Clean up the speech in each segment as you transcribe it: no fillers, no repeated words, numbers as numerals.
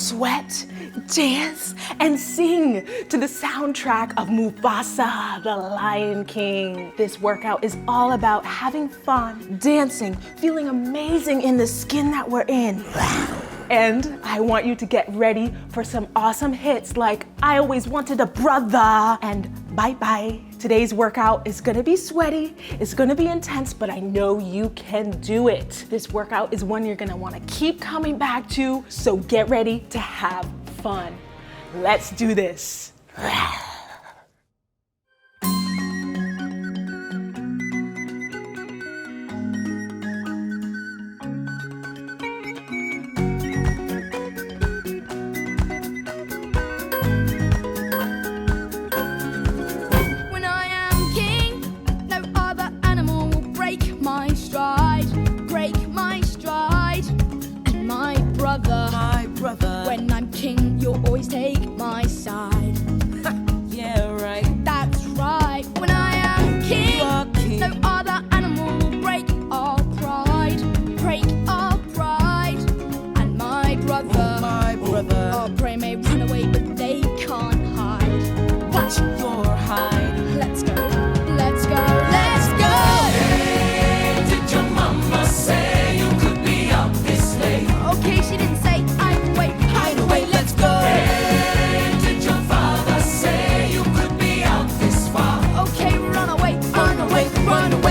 sweat, dance, and sing to the soundtrack of Mufasa, the Lion King. This workout is all about having fun, dancing, feeling amazing in the skin that we're in. And I want you to get ready for some awesome hits like I Always Wanted a Brother and Bye Bye. Today's workout is gonna be sweaty, it's gonna be intense, but I know you can do it. This workout is one you're gonna wanna keep coming back to, so get ready to have fun. Let's do this. When I'm king, you'll always take my side. Yeah, right. That's right. When I am king, no other animal will break our pride. Break our pride. And my brother, our prey may run away, but they can't hide. Watch your hide. Let's go, let's go, let's go. Hey, did your mama say you could be out this late? Okay, she didn't say hide away, let's go. Hey, did your father say you could be out this far? Okay, run away,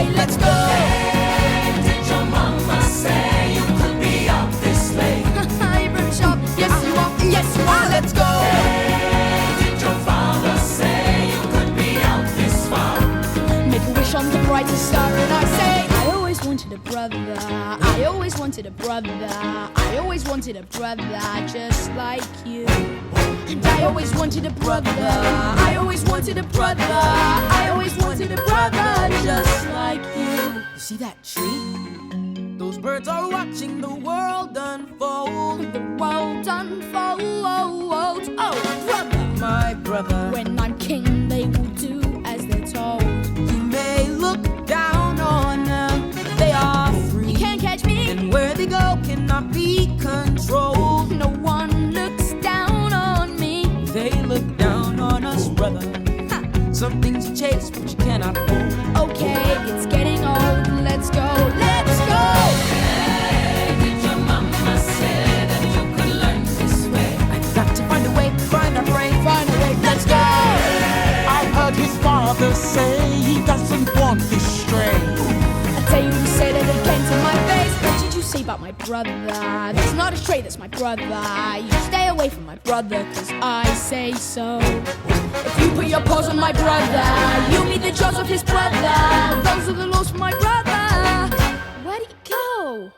let's go. Hey, did your mama say you could be out this late? You're very sharp, yes you are, let's go. Hey, did your father say you could be out this far? Make a wish on the brightest star and I say I always wanted a brother, I always wanted a brother, I always wanted a brother just like you. And I always wanted a brother, I always wanted a brother, I always wanted a brother just like you. You see that tree? Those birds are watching the world unfold. The world unfolds, oh brother, My brother, when I'm king they will do as they're told. you may look down on them, they are free. You can't catch me, And where they go cannot be controlled. no one looks down on me. They look down on us, brother. Some things you chase, but you cannot hold. Okay, it's getting old, let's go, let's go. Hey, did your mama say that you could learn this way? I've got to find a way, find a way, Find a way, let's go. I heard his father say he doesn't want this stray. I tell you, you said it again to my face. What did you say about my brother? That's not a stray, that's my brother. You stay away from my brother, cause I say so. If you put your paws on my brother, you'll meet the jaws of his brother. Those are the laws for my brother. Where'd he go?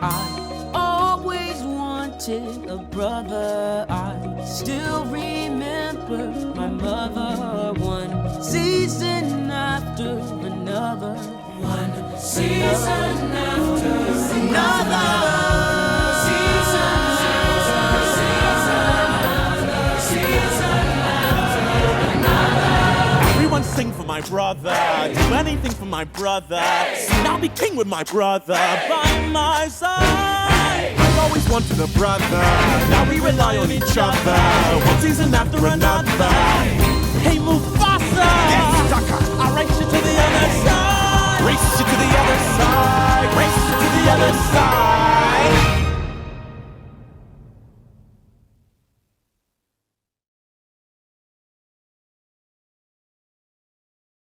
I always wanted a brother. I still remember my mother. One season after another. One season after another. Everyone sing for my brother, do anything for my brother. Soon I'll be king with my brother by my side. I've always wanted a brother, now we rely on each other. One season after another. Hey Mufasa, I'll race you to the other side. Race you to the other side, race you to the other side.